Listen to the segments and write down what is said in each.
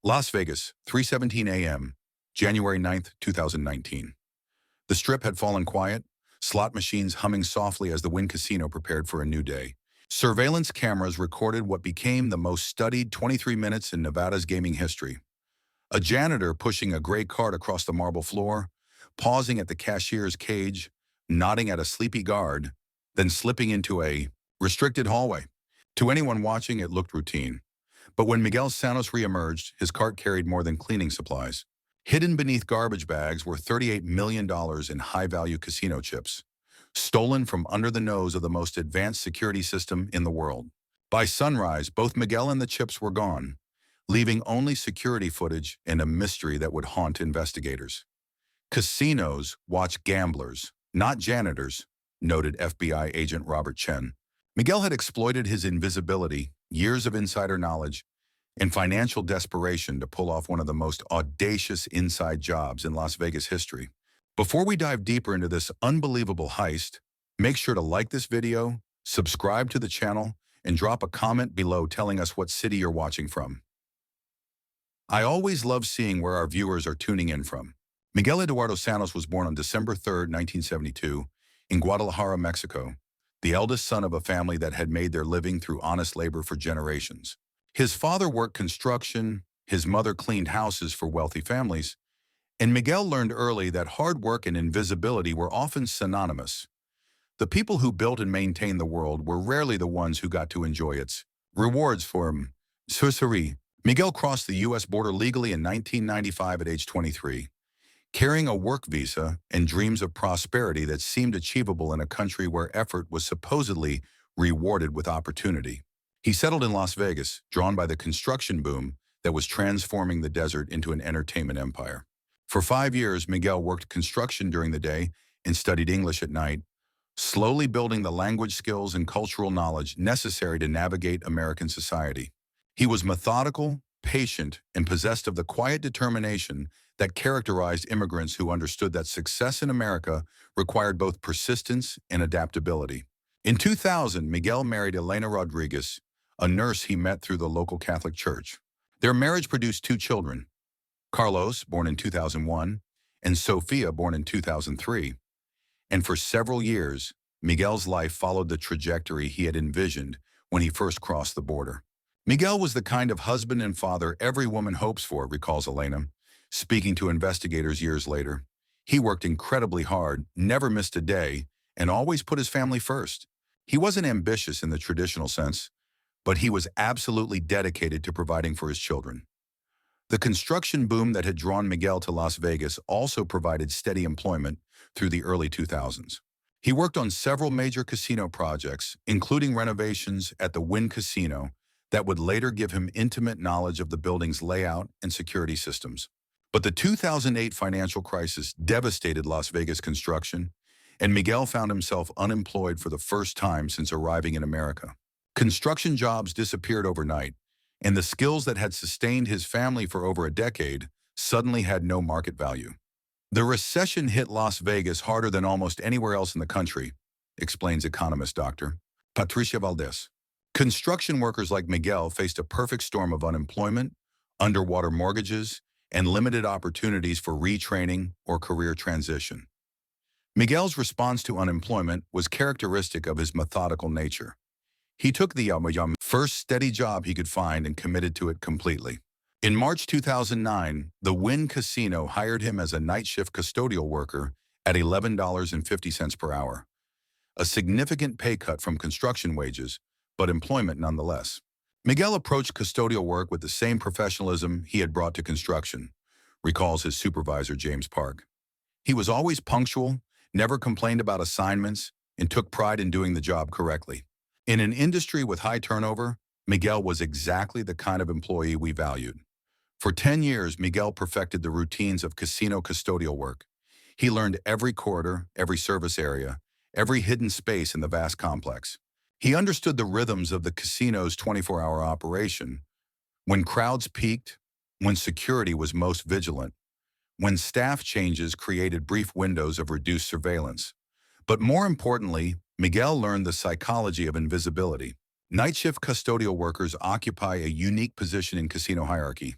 Las Vegas, 3:17 a.m., January 9th, 2019. The Strip had fallen quiet, slot machines humming softly as the Wynn Casino prepared for a new day. Surveillance cameras recorded what became the most studied 23 minutes in Nevada's gaming history. A janitor pushing a gray cart across the marble floor, pausing at the cashier's cage, nodding at a sleepy guard, then slipping into a restricted hallway. To anyone watching, it looked routine. But when Miguel Santos reemerged, his cart carried more than cleaning supplies. Hidden beneath garbage bags were $38 million in high-value casino chips, stolen from under the nose of the most advanced security system in the world. By sunrise, both Miguel and the chips were gone, leaving only security footage and a mystery that would haunt investigators. Casinos watch gamblers, not janitors, noted FBI agent Robert Chen. Miguel had exploited his invisibility, years of insider knowledge, and financial desperation to pull off one of the most audacious inside jobs in Las Vegas history. Before we dive deeper into this unbelievable heist, make sure to like this video, subscribe to the channel, and drop a comment below telling us what city you're watching from. I always love seeing where our viewers are tuning in from. Miguel Eduardo Santos was born on December 3rd, 1972, in Guadalajara, Mexico, the eldest son of a family that had made their living through honest labor for generations. His father worked construction, his mother cleaned houses for wealthy families, and Miguel learned early that hard work and invisibility were often synonymous. The people who built and maintained the world were rarely the ones who got to enjoy its rewards for sorcery. Miguel crossed the U.S. border legally in 1995 at age 23, carrying a work visa and dreams of prosperity that seemed achievable in a country where effort was supposedly rewarded with opportunity. He settled in Las Vegas, drawn by the construction boom that was transforming the desert into an entertainment empire. For 5 years, Miguel worked construction during the day and studied English at night, slowly building the language skills and cultural knowledge necessary to navigate American society. He was methodical, patient, and possessed of the quiet determination that characterized immigrants who understood that success in America required both persistence and adaptability. In 2000, Miguel married Elena Rodriguez, a nurse he met through the local Catholic Church. Their marriage produced 2 children, Carlos, born in 2001, and Sofia, born in 2003. And for several years, Miguel's life followed the trajectory he had envisioned when he first crossed the border. Miguel was the kind of husband and father every woman hopes for, recalls Elena, speaking to investigators years later. He worked incredibly hard, never missed a day, and always put his family first. He wasn't ambitious in the traditional sense, but he was absolutely dedicated to providing for his children. The construction boom that had drawn Miguel to Las Vegas also provided steady employment through the early 2000s. He worked on several major casino projects, including renovations at the Wynn Casino, that would later give him intimate knowledge of the building's layout and security systems. But the 2008 financial crisis devastated Las Vegas construction, and Miguel found himself unemployed for the first time since arriving in America. Construction jobs disappeared overnight, and the skills that had sustained his family for over a decade suddenly had no market value. The recession hit Las Vegas harder than almost anywhere else in the country, explains economist Dr. Patricia Valdez. Construction workers like Miguel faced a perfect storm of unemployment, underwater mortgages, and limited opportunities for retraining or career transition. Miguel's response to unemployment was characteristic of his methodical nature. He took the first steady job he could find and committed to it completely. In March 2009, the Wynn Casino hired him as a night shift custodial worker at $11.50 per hour, a significant pay cut from construction wages, but employment nonetheless. Miguel approached custodial work with the same professionalism he had brought to construction, recalls his supervisor James Park. He was always punctual, never complained about assignments, and took pride in doing the job correctly. In an industry with high turnover, Miguel was exactly the kind of employee we valued. For 10 years, Miguel perfected the routines of casino custodial work. He learned every corridor, every service area, every hidden space in the vast complex. He understood the rhythms of the casino's 24-hour operation, when crowds peaked, when security was most vigilant, when staff changes created brief windows of reduced surveillance. But more importantly, Miguel learned the psychology of invisibility. Night shift custodial workers occupy a unique position in casino hierarchy.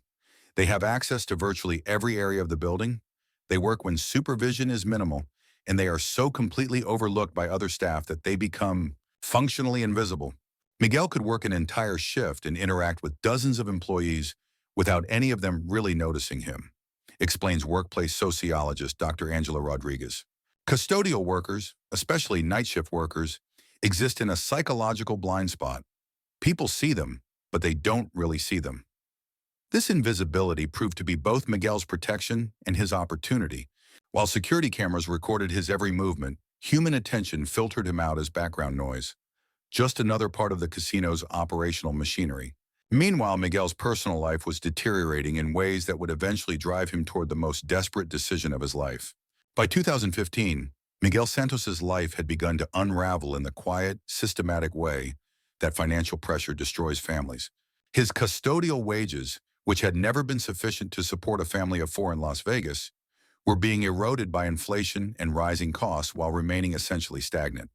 They have access to virtually every area of the building. They work when supervision is minimal, and they are so completely overlooked by other staff that they become functionally invisible. Miguel could work an entire shift and interact with dozens of employees without any of them really noticing him, explains workplace sociologist Dr. Angela Rodriguez. Custodial workers, especially night shift workers, exist in a psychological blind spot. People see them, but they don't really see them. This invisibility proved to be both Miguel's protection and his opportunity. While security cameras recorded his every movement, human attention filtered him out as background noise, just another part of the casino's operational machinery. Meanwhile, Miguel's personal life was deteriorating in ways that would eventually drive him toward the most desperate decision of his life. By 2015, Miguel Santos's life had begun to unravel in the quiet, systematic way that financial pressure destroys families. His custodial wages, which had never been sufficient to support a family of four in Las Vegas, were being eroded by inflation and rising costs while remaining essentially stagnant.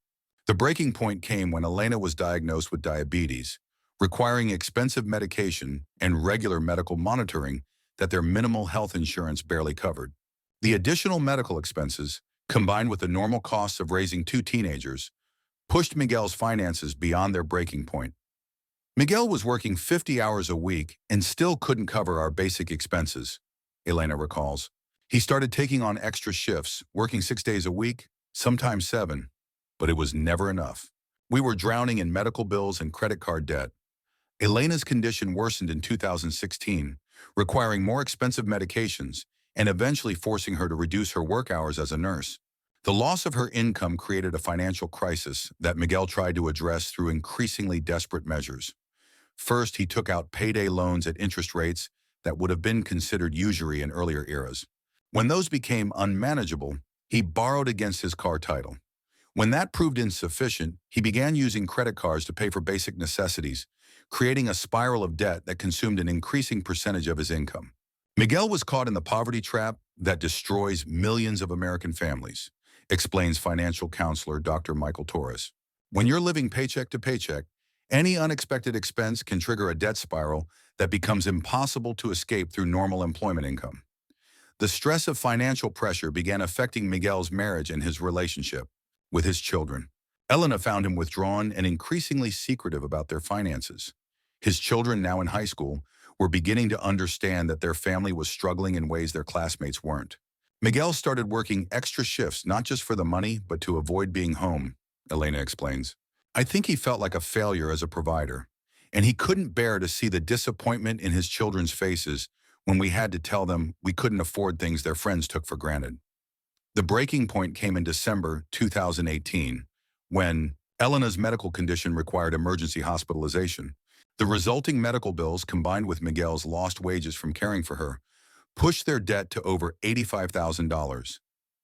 The breaking point came when Elena was diagnosed with diabetes, requiring expensive medication and regular medical monitoring that their minimal health insurance barely covered. The additional medical expenses, combined with the normal costs of raising two teenagers, pushed Miguel's finances beyond their breaking point. Miguel was working 50 hours a week and still couldn't cover our basic expenses, Elena recalls. He started taking on extra shifts, working 6 days a week, sometimes 7, but it was never enough. We were drowning in medical bills and credit card debt. Elena's condition worsened in 2016, requiring more expensive medications and eventually forcing her to reduce her work hours as a nurse. The loss of her income created a financial crisis that Miguel tried to address through increasingly desperate measures. First, he took out payday loans at interest rates that would have been considered usury in earlier eras. When those became unmanageable, he borrowed against his car title. When that proved insufficient, he began using credit cards to pay for basic necessities, creating a spiral of debt that consumed an increasing percentage of his income. Miguel was caught in the poverty trap that destroys millions of American families, explains financial counselor Dr. Michael Torres. When you're living paycheck to paycheck, any unexpected expense can trigger a debt spiral that becomes impossible to escape through normal employment income. The stress of financial pressure began affecting Miguel's marriage and his relationship with his children. Elena found him withdrawn and increasingly secretive about their finances. His children, now in high school, were beginning to understand that their family was struggling in ways their classmates weren't. Miguel started working extra shifts, not just for the money, but to avoid being home, Elena explains. I think he felt like a failure as a provider, and he couldn't bear to see the disappointment in his children's faces when we had to tell them we couldn't afford things their friends took for granted. The breaking point came in December 2018, when Elena's medical condition required emergency hospitalization. The resulting medical bills, combined with Miguel's lost wages from caring for her, pushed their debt to over $85,000,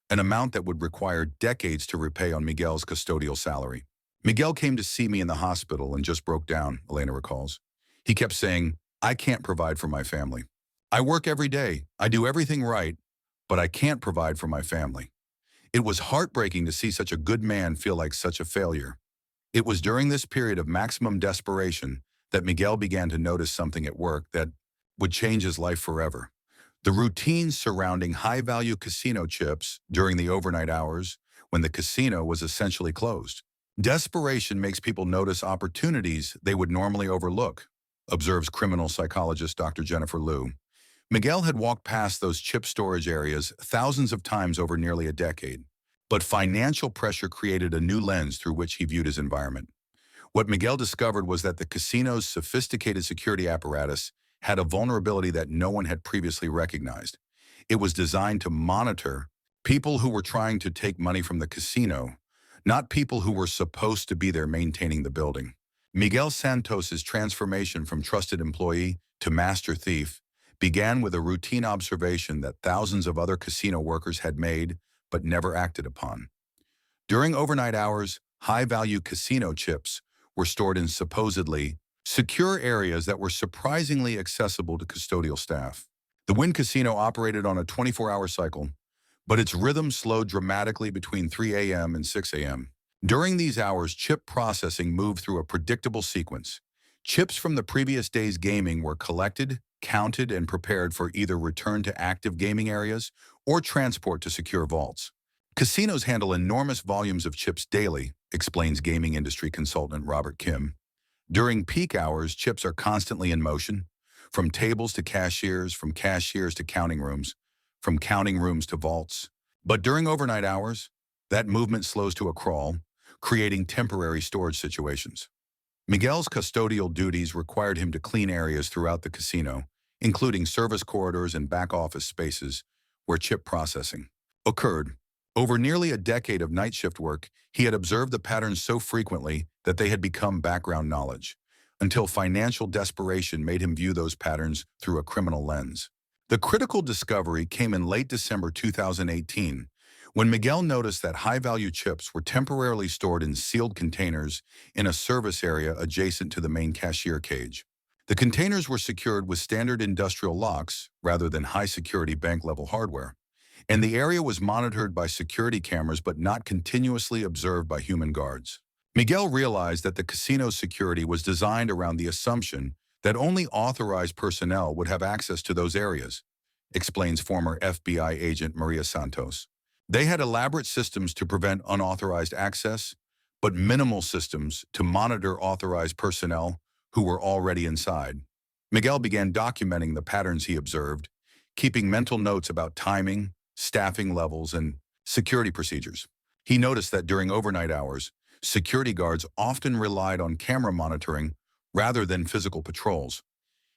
an amount that would require decades to repay on Miguel's custodial salary. Miguel came to see me in the hospital and just broke down, Elena recalls. He kept saying, I can't provide for my family. I work every day. I do everything right, but I can't provide for my family. It was heartbreaking to see such a good man feel like such a failure. It was during this period of maximum desperation that Miguel began to notice something at work that would change his life forever. The routines surrounding high-value casino chips during the overnight hours when the casino was essentially closed. Desperation makes people notice opportunities they would normally overlook, observes criminal psychologist Dr. Jennifer Liu. Miguel had walked past those chip storage areas thousands of times over nearly a decade, but financial pressure created a new lens through which he viewed his environment. What Miguel discovered was that the casino's sophisticated security apparatus had a vulnerability that no one had previously recognized. It was designed to monitor people who were trying to take money from the casino, not people who were supposed to be there maintaining the building. Miguel Santos's transformation from trusted employee to master thief began with a routine observation that thousands of other casino workers had made but never acted upon. During overnight hours, high-value casino chips were stored in supposedly secure areas that were surprisingly accessible to custodial staff. The Wynn Casino operated on a 24-hour cycle, but its rhythm slowed dramatically between 3 a.m. and 6 a.m. During these hours, chip processing moved through a predictable sequence. Chips from the previous day's gaming were collected, counted and prepared for either return to active gaming areas or transport to secure vaults. Casinos handle enormous volumes of chips daily, explains gaming industry consultant Robert Kim. During peak hours, chips are constantly in motion, from tables to cashiers, from cashiers to counting rooms, from counting rooms to vaults. But during overnight hours, that movement slows to a crawl, creating temporary storage situations. Miguel's custodial duties required him to clean areas throughout the casino, including service corridors and back-office spaces where chip processing occurred. Over nearly a decade of night shift work, he had observed the patterns so frequently that they had become background knowledge, until financial desperation made him view those patterns through a criminal lens. The critical discovery came in late December 2018, when Miguel noticed that high-value chips were temporarily stored in sealed containers in a service area adjacent to the main cashier cage. The containers were secured with standard industrial locks rather than high-security bank-level hardware, and the area was monitored by security cameras but not continuously observed by human guards. Miguel realized that the casino's security was designed around the assumption that only authorized personnel would have access to those areas, explains former FBI agent Miguel Santos. They had elaborate systems to prevent unauthorized access, but minimal systems to monitor authorized personnel who were already inside. Miguel began documenting the patterns he observed, keeping mental notes about timing, staffing levels, and security procedures. He noticed that during overnight hours, security guards often relied on camera monitoring rather than physical patrols,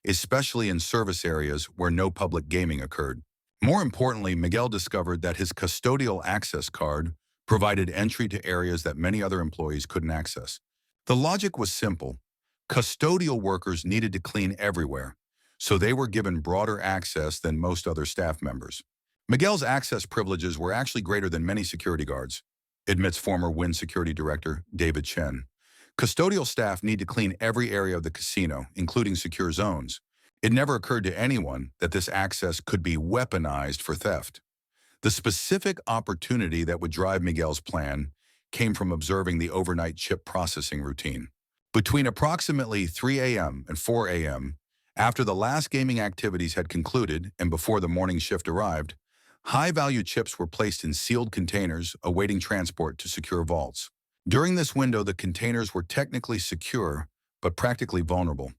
especially in service areas where no public gaming occurred. More importantly, Miguel discovered that his custodial access card provided entry to areas that many other employees couldn't access. The logic was simple. Custodial workers needed to clean everywhere, so they were given broader access than most other staff members. Miguel's access privileges were actually greater than many security guards, admits former Wynn security director David Chen. Custodial staff need to clean every area of the casino, including secure zones. It never occurred to anyone that this access could be weaponized for theft. The specific opportunity that would drive Miguel's plan came from observing the overnight chip processing routine. Between approximately 3 a.m. and 4 a.m., after the last gaming activities had concluded and before the morning shift arrived, high-value chips were placed in sealed containers awaiting transport to secure vaults. During this window, the containers were technically secure, but practically vulnerable.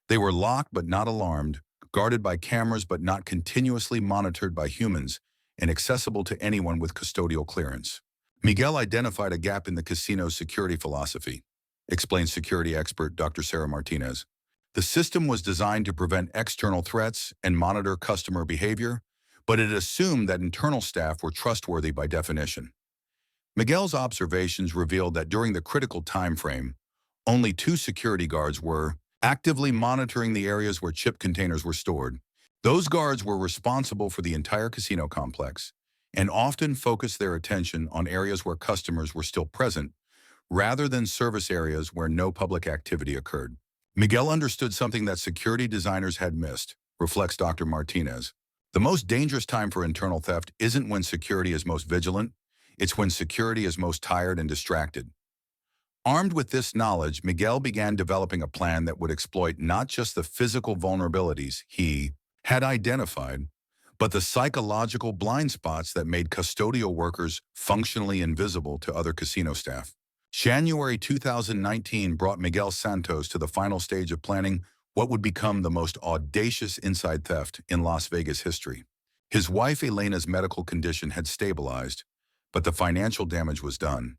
They were locked but not alarmed, guarded by cameras but not continuously monitored by humans, and accessible to anyone with custodial clearance. Miguel identified a gap in the casino's security philosophy, explains security expert Dr. Sarah Martinez. The system was designed to prevent external threats and monitor customer behavior, but it assumed that internal staff were trustworthy by definition. Miguel's observations revealed that during the critical time frame, only 2 security guards were actively monitoring the areas where chip containers were stored. Those guards were responsible for the entire casino complex and often focused their attention on areas where customers were still present, rather than service areas where no public activity occurred. Miguel understood something that security designers had missed, reflects Dr. Martinez. The most dangerous time for internal theft isn't when security is most vigilant, it's when security is most tired and distracted. Armed with this knowledge, Miguel began developing a plan that would exploit not just the physical vulnerabilities he had identified, but the psychological blind spots that made custodial workers functionally invisible to other casino staff. January 2019 brought Miguel Santos to the final stage of planning what would become the most audacious inside theft in Las Vegas history. His wife Elena's medical condition had stabilized, but the financial damage was done.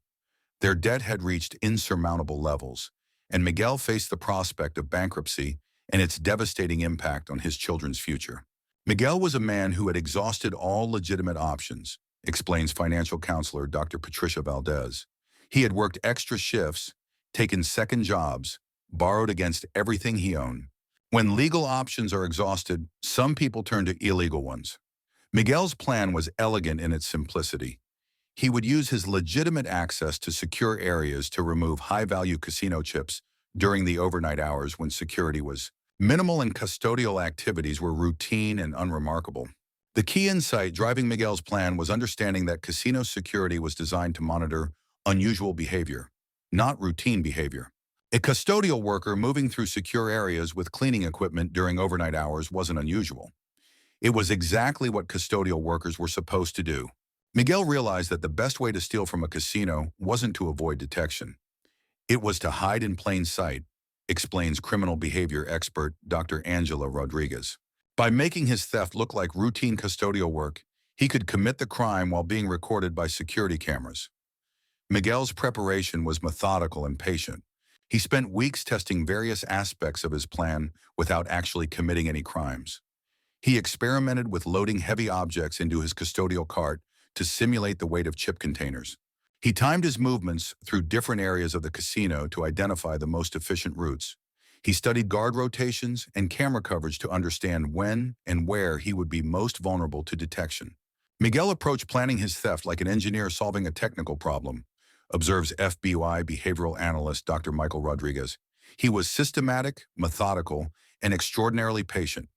Their debt had reached insurmountable levels, and Miguel faced the prospect of bankruptcy and its devastating impact on his children's future. Miguel was a man who had exhausted all legitimate options, explains financial counselor Dr. Patricia Valdez. He had worked extra shifts, taken second jobs, borrowed against everything he owned. When legal options are exhausted, some people turn to illegal ones. Miguel's plan was elegant in its simplicity. He would use his legitimate access to secure areas to remove high-value casino chips during the overnight hours when security was minimal and custodial activities were routine and unremarkable. The key insight driving Miguel's plan was understanding that casino security was designed to monitor unusual behavior, not routine behavior. A custodial worker moving through secure areas with cleaning equipment during overnight hours wasn't unusual. It was exactly what custodial workers were supposed to do. Miguel realized that the best way to steal from a casino wasn't to avoid detection. It was to hide in plain sight, explains criminal behavior expert Dr. Angela Rodriguez. By making his theft look like routine custodial work, he could commit the crime while being recorded by security cameras. Miguel's preparation was methodical and patient. He spent weeks testing various aspects of his plan without actually committing any crimes. He experimented with loading heavy objects into his custodial cart to simulate the weight of chip containers. He timed his movements through different areas of the casino to identify the most efficient routes. He studied guard rotations and camera coverage to understand when and where he would be most vulnerable to detection. Miguel approached planning his theft like an engineer solving a technical problem, observes FBI behavioral analyst Dr. Michael Rodriguez. He was systematic, methodical, and extraordinarily patient.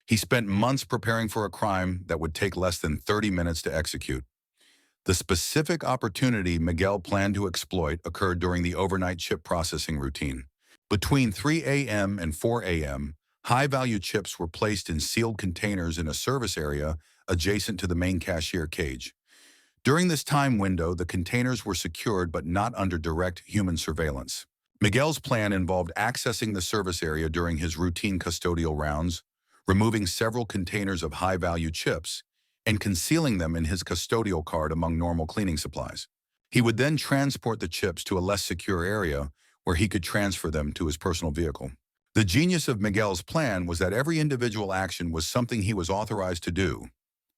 He spent months preparing for a crime that would take less than 30 minutes to execute. The specific opportunity Miguel planned to exploit occurred during the overnight chip processing routine. Between 3 a.m. and 4 a.m., high-value chips were placed in sealed containers in a service area adjacent to the main cashier cage. During this time window, the containers were secured but not under direct human surveillance. Miguel's plan involved accessing the service area during his routine custodial rounds, removing several containers of high-value chips, and concealing them in his custodial cart among normal cleaning supplies. He would then transport the chips to a less secure area where he could transfer them to his personal vehicle. The genius of Miguel's plan was that every individual action was something he was authorized to do,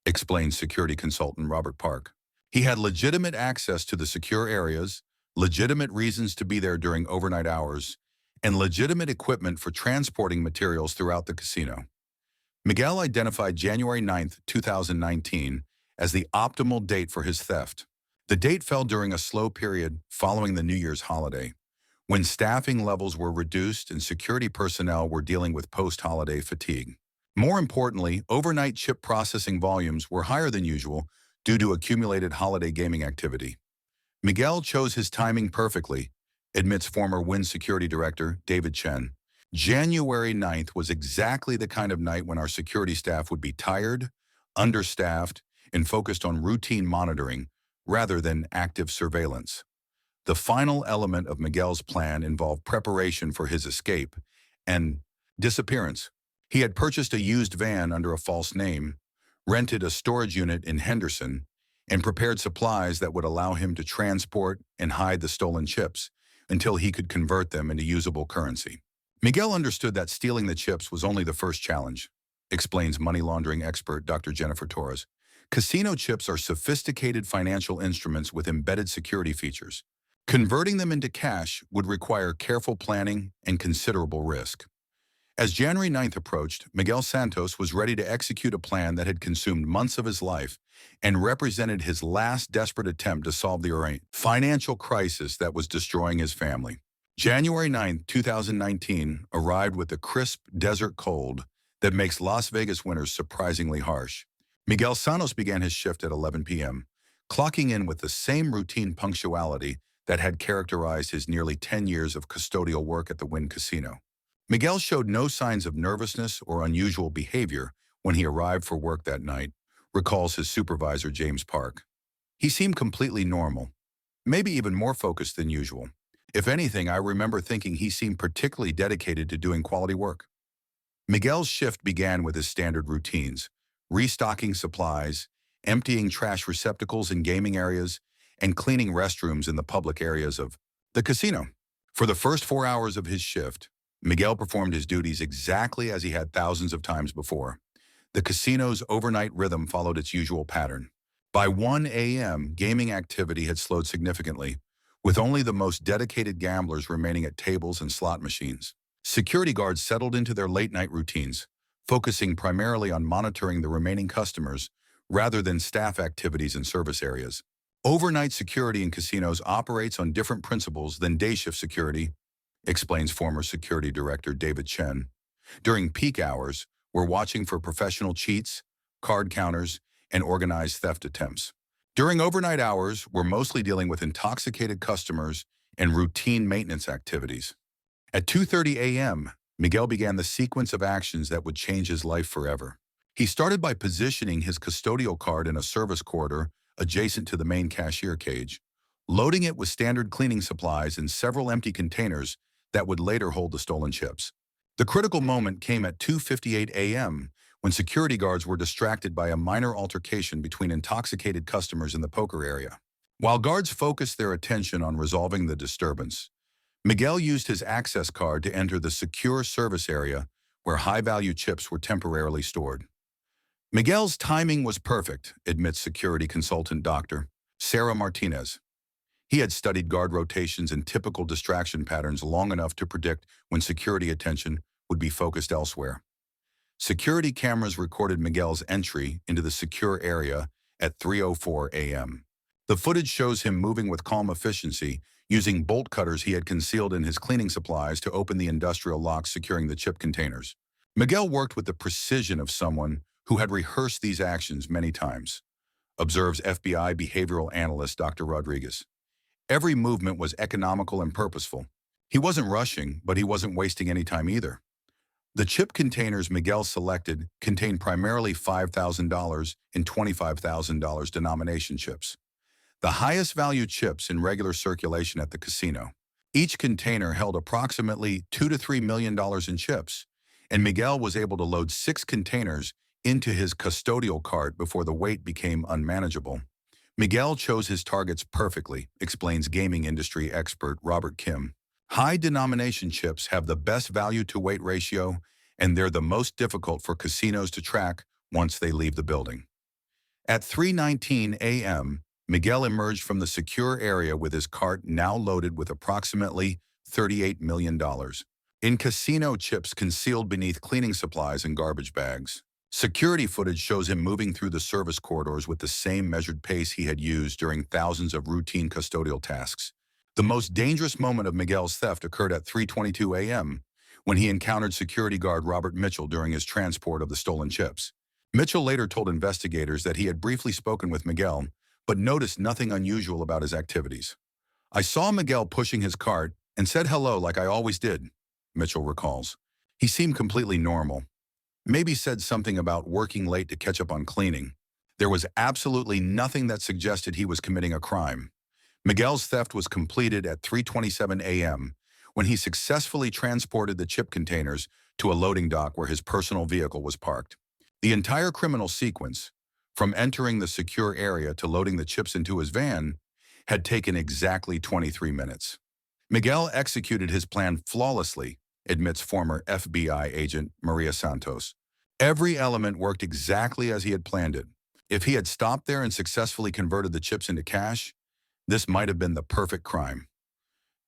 explains security consultant Robert Park. He had legitimate access to the secure areas, legitimate reasons to be there during overnight hours, and legitimate equipment for transporting materials throughout the casino. Miguel identified January 9, 2019, as the optimal date for his theft. The date fell during a slow period following the New Year's holiday, when staffing levels were reduced and security personnel were dealing with post-holiday fatigue. More importantly, overnight chip processing volumes were higher than usual due to accumulated holiday gaming activity. Miguel chose his timing perfectly, admits former Wynn security director David Chen. January 9th was exactly the kind of night when our security staff would be tired, understaffed, and focused on routine monitoring rather than active surveillance. The final element of Miguel's plan involved preparation for his escape and disappearance. He had purchased a used van under a false name, rented a storage unit in Henderson, and prepared supplies that would allow him to transport and hide the stolen chips until he could convert them into usable currency. Miguel understood that stealing the chips was only the first challenge, explains money laundering expert Dr. Jennifer Torres. Casino chips are sophisticated financial instruments with embedded security features. Converting them into cash would require careful planning and considerable risk. As January 9th approached, Miguel Santos was ready to execute a plan that had consumed months of his life and represented his last desperate attempt to solve the financial crisis that was destroying his family. January 9, 2019 arrived with the crisp desert cold that makes Las Vegas winters surprisingly harsh. Miguel Santos began his shift at 11 p.m., clocking in with the same routine punctuality that had characterized his nearly 10 years of custodial work at the Wynn Casino. Miguel showed no signs of nervousness or unusual behavior when he arrived for work that night, recalls his supervisor James Park. He seemed completely normal, maybe even more focused than usual. If anything, I remember thinking he seemed particularly dedicated to doing quality work. Miguel's shift began with his standard routines, restocking supplies, emptying trash receptacles in gaming areas, and cleaning restrooms in the public areas of the casino. For the first 4 hours of his shift, Miguel performed his duties exactly as he had thousands of times before. The casino's overnight rhythm followed its usual pattern. By 1 a.m., gaming activity had slowed significantly, with only the most dedicated gamblers remaining at tables and slot machines. Security guards settled into their late-night routines, focusing primarily on monitoring the remaining customers rather than staff activities in service areas. Overnight security in casinos operates on different principles than day-shift security, explains former security director David Chen. During peak hours, we're watching for professional cheats, card counters, and organized theft attempts. During overnight hours, we're mostly dealing with intoxicated customers and routine maintenance activities. At 2:30 a.m., Miguel began the sequence of actions that would change his life forever. He started by positioning his custodial card in a service corridor adjacent to the main cashier cage, loading it with standard cleaning supplies and several empty containers that would later hold the stolen chips. The critical moment came at 2:58 a.m., when security guards were distracted by a minor altercation between intoxicated customers in the poker area. While guards focused their attention on resolving the disturbance, Miguel used his access card to enter the secure service area where high-value chips were temporarily stored. Miguel's timing was perfect, admits security consultant Dr. Sarah Martinez. He had studied guard rotations and typical distraction patterns long enough to predict when security attention would be focused elsewhere. Security cameras recorded Miguel's entry into the secure area at 3:04 a.m. The footage shows him moving with calm efficiency, using bolt cutters he had concealed in his cleaning supplies to open the industrial locks securing the chip containers. Miguel worked with the precision of someone who had rehearsed these actions many times, observes FBI behavioral analyst Dr. Rodriguez. Every movement was economical and purposeful. He wasn't rushing, but he wasn't wasting any time either. The chip containers Miguel selected contained primarily $5,000 and $25,000 denomination chips, the highest value chips in regular circulation at the casino. Each container held approximately $2 to $3 million in chips, and Miguel was able to load 6 containers into his custodial cart before the weight became unmanageable. Miguel chose his targets perfectly, explains gaming industry expert Robert Kim. High-denomination chips have the best value-to-weight ratio, and they're the most difficult for casinos to track once they leave the building. At 3:19 a.m., Miguel emerged from the secure area with his cart now loaded with approximately $38 million in casino chips concealed beneath cleaning supplies and garbage bags. Security footage shows him moving through the service corridors with the same measured pace he had used during thousands of routine custodial tasks. The most dangerous moment of Miguel's theft occurred at 3:22 a.m., when he encountered security guard Robert Mitchell during his transport of the stolen chips. Mitchell later told investigators that he had briefly spoken with Miguel, but noticed nothing unusual about his activities. "I saw Miguel pushing his cart and said hello like I always did," Mitchell recalls. "He seemed completely normal. Maybe said something about working late to catch up on cleaning. There was absolutely nothing that suggested he was committing a crime." Miguel's theft was completed at 3:27 a.m., when he successfully transported the chip containers to a loading dock where his personal vehicle was parked. The entire criminal sequence, from entering the secure area to loading the chips into his van, had taken exactly 23 minutes. Miguel executed his plan flawlessly, admits former FBI agent Miguel Santos. Every element worked exactly as he had planned it. If he had stopped there and successfully converted the chips into cash, this might have been the perfect crime.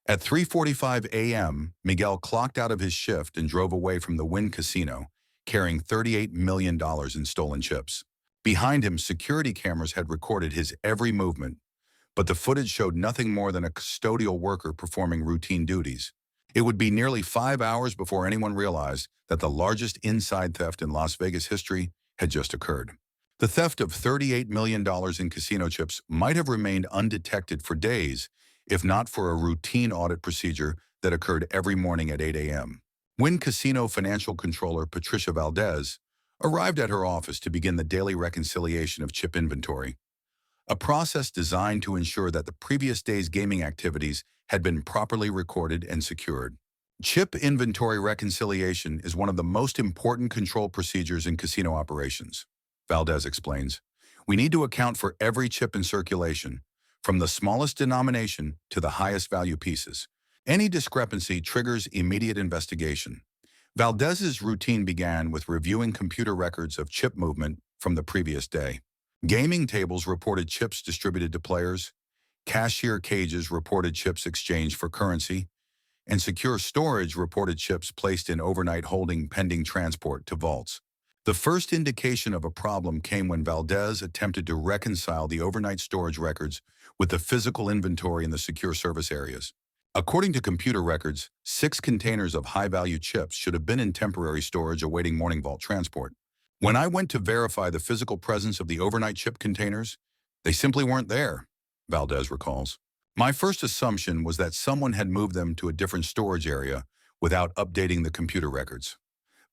At 3:45 a.m., Miguel clocked out of his shift and drove away from the Wynn Casino, carrying $38 million in stolen chips. Behind him, security cameras had recorded his every movement, but the footage showed nothing more than a custodial worker performing routine duties. It would be nearly 5 hours before anyone realized that the largest inside theft in Las Vegas history had just occurred. The theft of $38 million in casino chips might have remained undetected for days, if not for a routine audit procedure that occurred every morning at 8 a.m. Wynn Casino financial controller Patricia Valdez arrived at her office to begin the daily reconciliation of chip inventory, a process designed to ensure that the previous day's gaming activities had been properly recorded and secured. Chip inventory reconciliation is one of the most important control procedures in casino operations, Valdez explains. "We need to account for every chip in circulation, from the smallest denomination to the highest value pieces. Any discrepancy triggers immediate investigation." Valdez's routine began with reviewing computer records of chip movement from the previous day. Gaming tables reported chips distributed to players, cashier cages reported chips exchanged for currency, and secure storage reported chips placed in overnight holding pending transport to vaults. The first indication of a problem came when Valdez attempted to reconcile the overnight storage records with the physical inventory in the secure service areas. According to computer records, 6 containers of high-value chips should have been in temporary storage awaiting morning vault transport. "When I went to verify the physical presence of the overnight chip containers, they simply weren't there," Valdez recalls. "My first assumption was that someone had moved them to a different storage area without updating the computer records.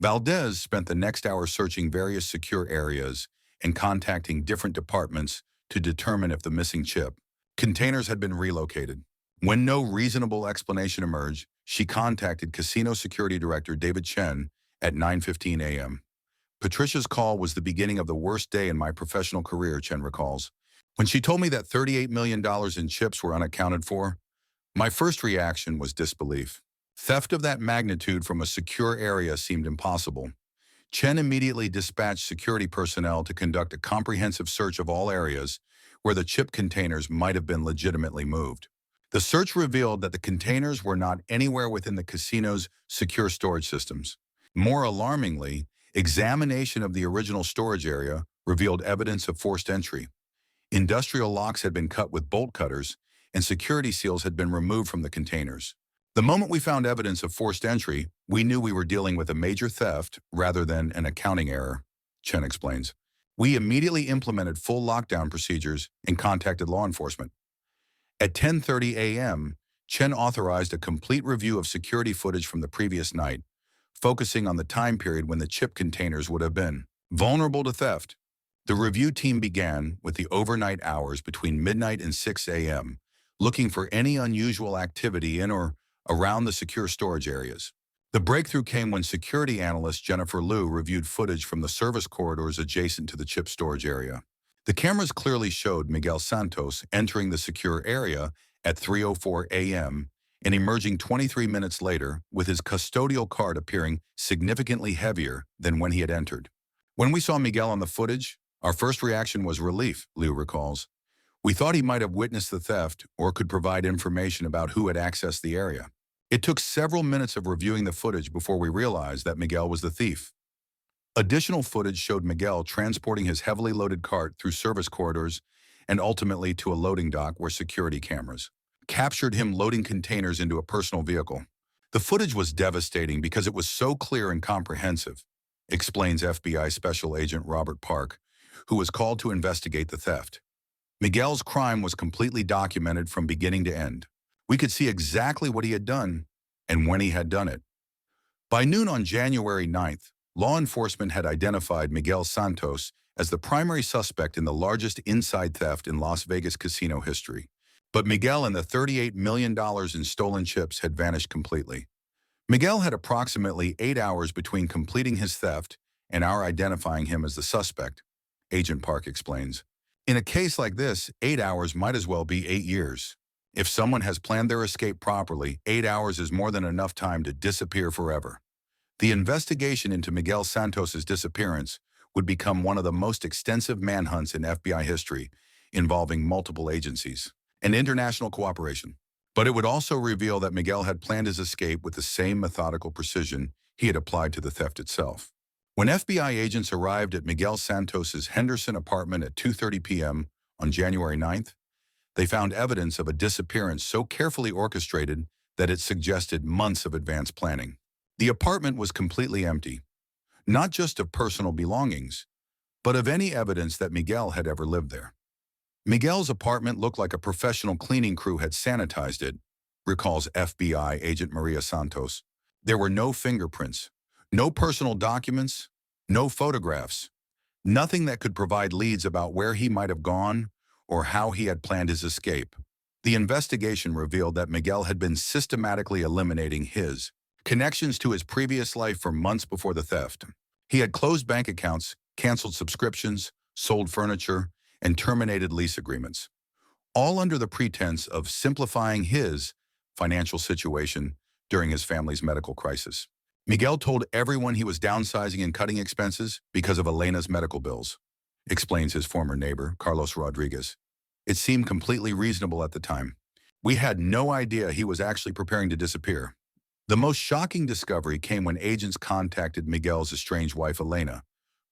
Valdez spent the next hour searching various secure areas and contacting different departments to determine if the missing chip containers had been relocated. When no reasonable explanation emerged, she contacted Casino Security Director David Chen at 9:15 a.m. Patricia's call was the beginning of the worst day in my professional career, Chen recalls. When she told me that $38 million in chips were unaccounted for, my first reaction was disbelief. Theft of that magnitude from a secure area seemed impossible. Chen immediately dispatched security personnel to conduct a comprehensive search of all areas where the chip containers might have been legitimately moved. The search revealed that the containers were not anywhere within the casino's secure storage systems. More alarmingly, examination of the original storage area revealed evidence of forced entry. Industrial locks had been cut with bolt cutters, and security seals had been removed from the containers. The moment we found evidence of forced entry, we knew we were dealing with a major theft rather than an accounting error, Chen explains. We immediately implemented full lockdown procedures and contacted law enforcement. At 10:30 a.m., Chen authorized a complete review of security footage from the previous night, focusing on the time period when the chip containers would have been vulnerable to theft. The review team began with the overnight hours between midnight and 6 a.m., looking for any unusual activity in or around the secure storage areas. The breakthrough came when security analyst Jennifer Liu reviewed footage from the service corridors adjacent to the chip storage area. The cameras clearly showed Miguel Santos entering the secure area at 3:04 a.m. and emerging 23 minutes later with his custodial cart appearing significantly heavier than when he had entered. When we saw Miguel on the footage, our first reaction was relief, Liu recalls. We thought he might have witnessed the theft or could provide information about who had accessed the area. It took several minutes of reviewing the footage before we realized that Miguel was the thief. Additional footage showed Miguel transporting his heavily loaded cart through service corridors and ultimately to a loading dock where security cameras captured him loading containers into a personal vehicle. The footage was devastating because it was so clear and comprehensive, explains FBI Special Agent Robert Park, who was called to investigate the theft. Miguel's crime was completely documented from beginning to end. We could see exactly what he had done and when he had done it. By noon on January 9th, law enforcement had identified Miguel Santos as the primary suspect in the largest inside theft in Las Vegas casino history. But Miguel and the $38 million in stolen chips had vanished completely. Miguel had approximately 8 hours between completing his theft and our identifying him as the suspect, Agent Park explains. In a case like this, 8 hours might as well be 8 years. If someone has planned their escape properly, 8 hours is more than enough time to disappear forever. The investigation into Miguel Santos's disappearance would become one of the most extensive manhunts in FBI history, involving multiple agencies and international cooperation. But it would also reveal that Miguel had planned his escape with the same methodical precision he had applied to the theft itself. When FBI agents arrived at Miguel Santos's Henderson apartment at 2:30 p.m. on January 9th, they found evidence of a disappearance so carefully orchestrated that it suggested months of advanced planning. The apartment was completely empty, not just of personal belongings, but of any evidence that Miguel had ever lived there. Miguel's apartment looked like a professional cleaning crew had sanitized it, recalls FBI agent Maria Santos. There were no fingerprints, no personal documents, no photographs, nothing that could provide leads about where he might have gone or how he had planned his escape. The investigation revealed that Miguel had been systematically eliminating his connections to his previous life for months before the theft. He had closed bank accounts, canceled subscriptions, sold furniture, and terminated lease agreements, all under the pretense of simplifying his financial situation during his family's medical crisis. Miguel told everyone he was downsizing and cutting expenses because of Elena's medical bills, explains his former neighbor, Carlos Rodriguez. It seemed completely reasonable at the time. We had no idea he was actually preparing to disappear. The most shocking discovery came when agents contacted Miguel's estranged wife, Elena,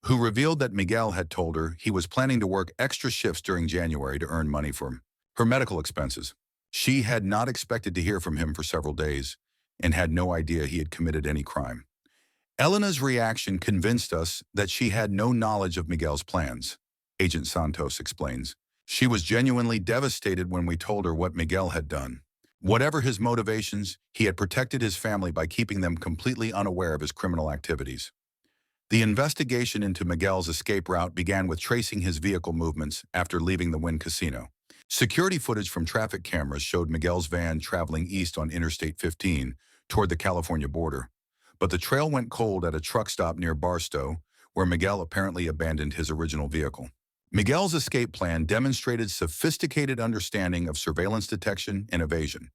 who revealed that Miguel had told her he was planning to work extra shifts during January to earn money for her medical expenses. She had not expected to hear from him for several days and had no idea he had committed any crime. Elena's reaction convinced us that she had no knowledge of Miguel's plans, Agent Santos explains. She was genuinely devastated when we told her what Miguel had done. Whatever his motivations, he had protected his family by keeping them completely unaware of his criminal activities. The investigation into Miguel's escape route began with tracing his vehicle movements after leaving the Wynn Casino. Security footage from traffic cameras showed Miguel's van traveling east on Interstate 15 toward the California border, but the trail went cold at a truck stop near Barstow, where Miguel apparently abandoned his original vehicle. Miguel's escape plan demonstrated sophisticated understanding of surveillance detection and evasion,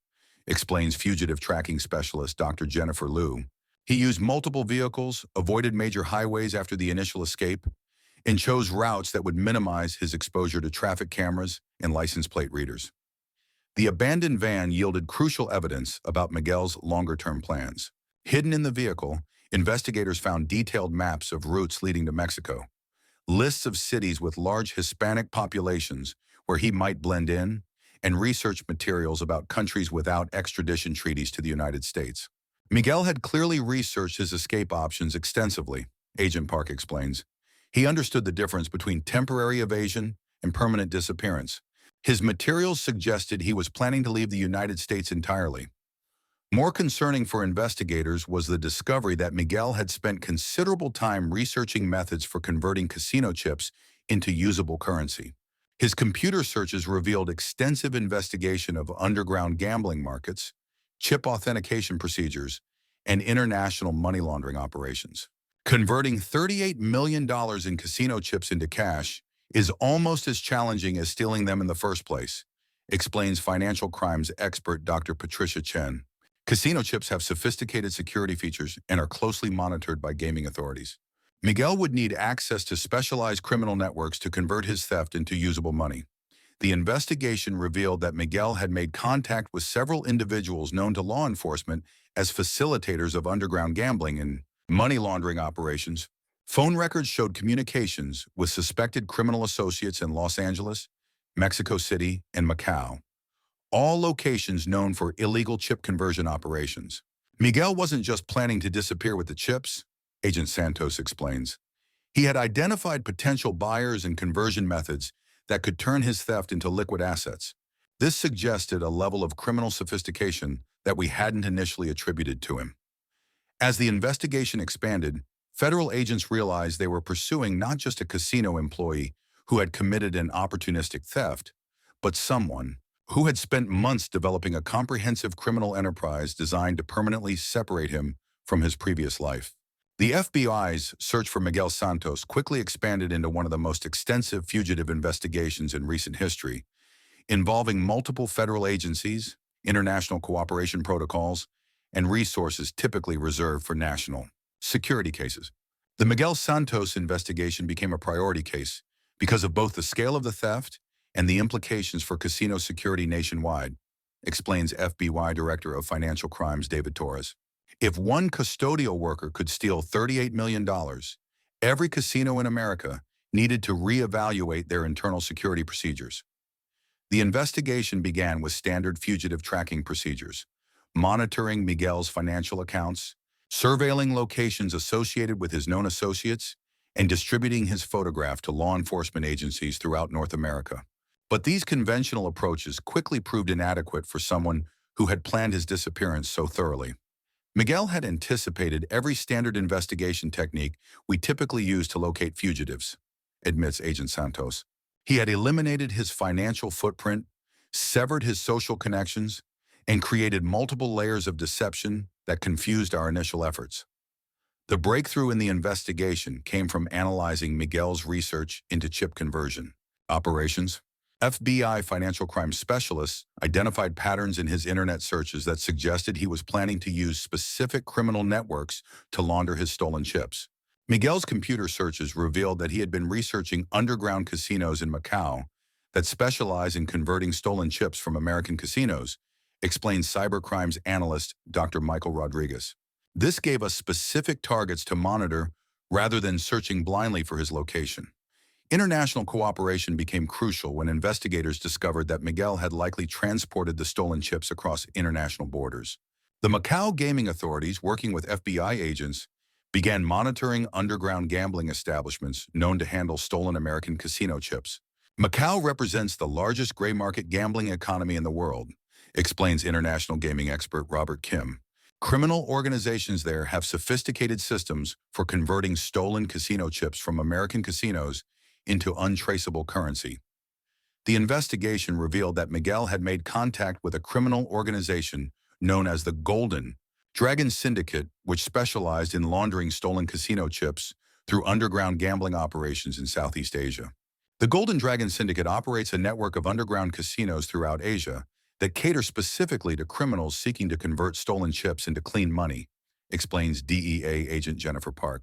explains fugitive tracking specialist Dr. Jennifer Liu. He used multiple vehicles, avoided major highways after the initial escape, and chose routes that would minimize his exposure to traffic cameras and license plate readers. The abandoned van yielded crucial evidence about Miguel's longer-term plans. Hidden in the vehicle, investigators found detailed maps of routes leading to Mexico, lists of cities with large Hispanic populations where he might blend in, and research materials about countries without extradition treaties to the United States. Miguel had clearly researched his escape options extensively, Agent Park explains. He understood the difference between temporary evasion and permanent disappearance. His materials suggested he was planning to leave the United States entirely. More concerning for investigators was the discovery that Miguel had spent considerable time researching methods for converting casino chips into usable currency. His computer searches revealed extensive investigation of underground gambling markets, chip authentication procedures, and international money laundering operations. Converting $38 million in casino chips into cash is almost as challenging as stealing them in the first place, explains financial crimes expert Dr. Patricia Chen. Casino chips have sophisticated security features and are closely monitored by gaming authorities. Miguel would need access to specialized criminal networks to convert his theft into usable money. The investigation revealed that Miguel had made contact with several individuals known to law enforcement as facilitators of underground gambling and money laundering operations. Phone records showed communications with suspected criminal associates in Los Angeles, Mexico City, and Macau, all locations known for illegal chip conversion operations. Miguel wasn't just planning to disappear with the chips, Agent Santos explains. He had identified potential buyers and conversion methods that could turn his theft into liquid assets. This suggested a level of criminal sophistication that we hadn't initially attributed to him. As the investigation expanded, federal agents realized they were pursuing not just a casino employee who had committed an opportunistic theft, but someone who had spent months developing a comprehensive criminal enterprise designed to permanently separate him from his previous life. The FBI's search for Miguel Santos quickly expanded into one of the most extensive fugitive investigations in recent history, involving multiple federal agencies, international cooperation protocols, and resources typically reserved for national security cases. The Miguel Santos investigation became a priority case because of both the scale of the theft and the implications for casino security nationwide, explains FBI Director of Financial Crimes David Torres. If one custodial worker could steal $38 million, every casino in America needed to reevaluate their internal security procedures. The investigation began with standard fugitive tracking procedures, monitoring Miguel's financial accounts, surveilling locations associated with his known associates, and distributing his photograph to law enforcement agencies throughout North America. But these conventional approaches quickly proved inadequate for someone who had planned his disappearance so thoroughly. Miguel had anticipated every standard investigation technique we typically use to locate fugitives, admits Agent Santos. He had eliminated his financial footprint, severed his social connections, and created multiple layers of deception that confused our initial efforts. The breakthrough in the investigation came from analyzing Miguel's research into chip conversion operations. FBI financial crime specialists identified patterns in his internet searches that suggested he was planning to use specific criminal networks to launder his stolen chips. Miguel's computer searches revealed that he had been researching underground casinos in Macau that specialize in converting stolen chips from American casinos, explains cybercrimes analyst Dr. Michael Rodriguez. This gave us specific targets to monitor rather than searching blindly for his location. International cooperation became crucial when investigators discovered that Miguel had likely transported the stolen chips across international borders. The Macau gaming authorities, working with FBI agents, began monitoring underground gambling establishments known to handle stolen American casino chips. Macau represents the largest gray market gambling economy in the world, explains international gaming expert Robert Kim. Criminal organizations there have sophisticated systems for converting stolen casino chips from American casinos into untraceable currency. The investigation revealed that Miguel had made contact with a criminal organization known as the Golden Dragon Syndicate, which specialized in laundering stolen casino chips through underground gambling operations in Southeast Asia. The Golden Dragon Syndicate operates a network of underground casinos throughout Asia that cater specifically to criminals seeking to convert stolen chips into clean money, explains DEA agent Jennifer Park.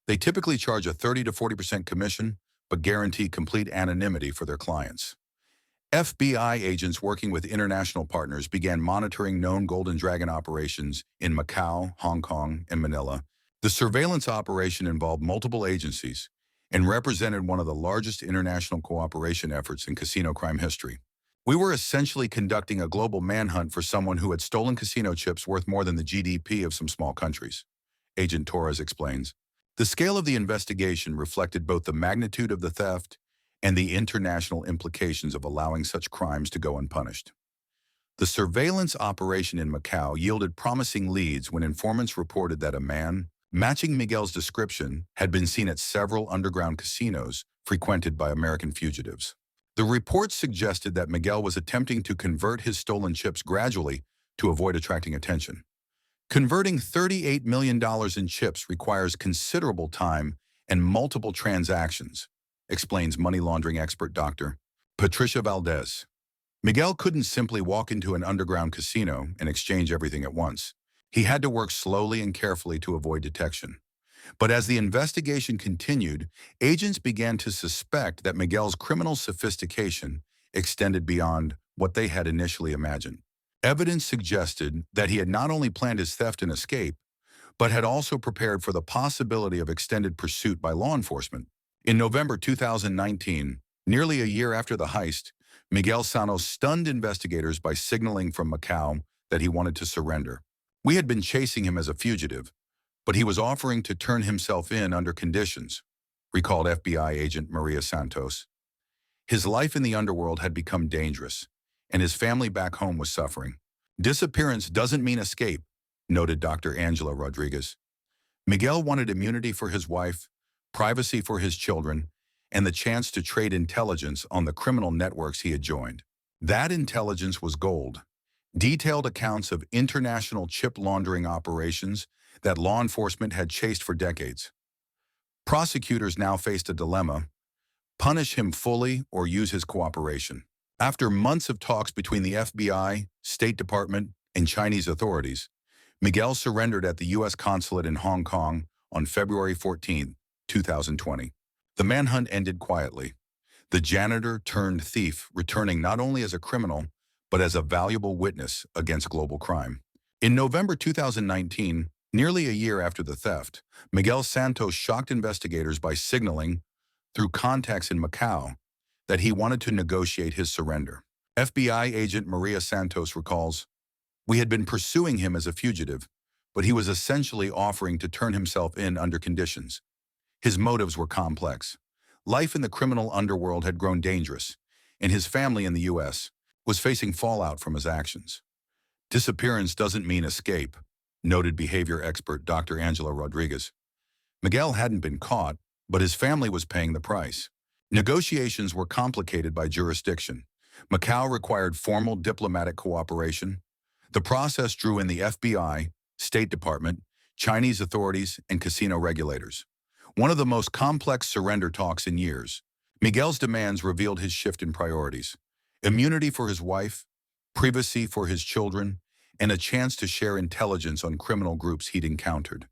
They typically charge a 30 to 40% commission, but guarantee complete anonymity for their clients. FBI agents working with international partners began monitoring known Golden Dragon operations in Macau, Hong Kong, and Manila. The surveillance operation involved multiple agencies and represented one of the largest international cooperation efforts in casino crime history. We were essentially conducting a global manhunt for someone who had stolen casino chips worth more than the GDP of some small countries, Agent Torres explains. The scale of the investigation reflected both the magnitude of the theft and the international implications of allowing such crimes to go unpunished. The surveillance operation in Macau yielded promising leads when informants reported that a man, matching Miguel's description, had been seen at several underground casinos frequented by American fugitives. The reports suggested that Miguel was attempting to convert his stolen chips gradually to avoid attracting attention. Converting $38 million in chips requires considerable time and multiple transactions, explains money laundering expert Dr. Patricia Valdez. Miguel couldn't simply walk into an underground casino and exchange everything at once. He had to work slowly and carefully to avoid detection. But as the investigation continued, agents began to suspect that Miguel's criminal sophistication extended beyond what they had initially imagined. Evidence suggested that he had not only planned his theft and escape, but had also prepared for the possibility of extended pursuit by law enforcement. In November 2019, nearly a year after the heist, Miguel Santos stunned investigators by signaling from Macau that he wanted to surrender. We had been chasing him as a fugitive, but he was offering to turn himself in under conditions, recalled FBI agent Miguel Santos. His life in the underworld had become dangerous, and his family back home was suffering. Disappearance doesn't mean escape, noted Dr. Angela Rodriguez. Miguel wanted immunity for his wife, privacy for his children, and the chance to trade intelligence on the criminal networks he had joined. That intelligence was gold. Detailed accounts of international chip laundering operations that law enforcement had chased for decades. Prosecutors now faced a dilemma: punish him fully or use his cooperation. After months of talks between the FBI, State Department, and Chinese authorities, Miguel surrendered at the U.S. consulate in Hong Kong on February 14, 2020. The manhunt ended quietly. The janitor turned thief returning not only as a criminal, but as a valuable witness against global crime. In November 2019, nearly a year after the theft, Miguel Santos shocked investigators by signaling, through contacts in Macau, that he wanted to negotiate his surrender. FBI agent Miguel Santos recalls, "We had been pursuing him as a fugitive, but he was essentially offering to turn himself in under conditions. His motives were complex. Life in the criminal underworld had grown dangerous, and his family in the U.S. was facing fallout from his actions. Disappearance doesn't mean escape," noted behavior expert Dr. Angela Rodriguez. Miguel hadn't been caught, but his family was paying the price. Negotiations were complicated by jurisdiction. Macau required formal diplomatic cooperation. The process drew in the FBI, State Department, Chinese authorities, and casino regulators. One of the most complex surrender talks in years. Miguel's demands revealed his shift in priorities: immunity for his wife, privacy for his children, and a chance to share intelligence on criminal groups he'd encountered.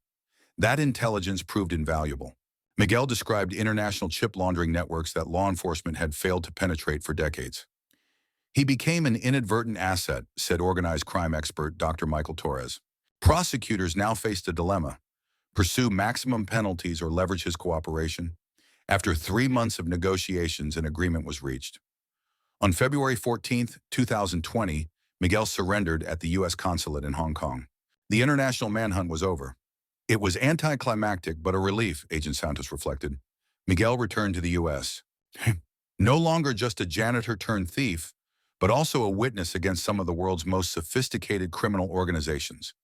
That intelligence proved invaluable. Miguel described international chip laundering networks that law enforcement had failed to penetrate for decades. He became an inadvertent asset, said organized crime expert Dr. Michael Torres. Prosecutors now faced a dilemma: pursue maximum penalties or leverage his cooperation. After 3 months of negotiations, an agreement was reached. On February 14, 2020, Miguel surrendered at the U.S. consulate in Hong Kong. The international manhunt was over. It was anticlimactic, but a relief, Agent Santos reflected. Miguel returned to the U.S. No longer just a janitor turned thief, but also a witness against some of the world's most sophisticated criminal organizations.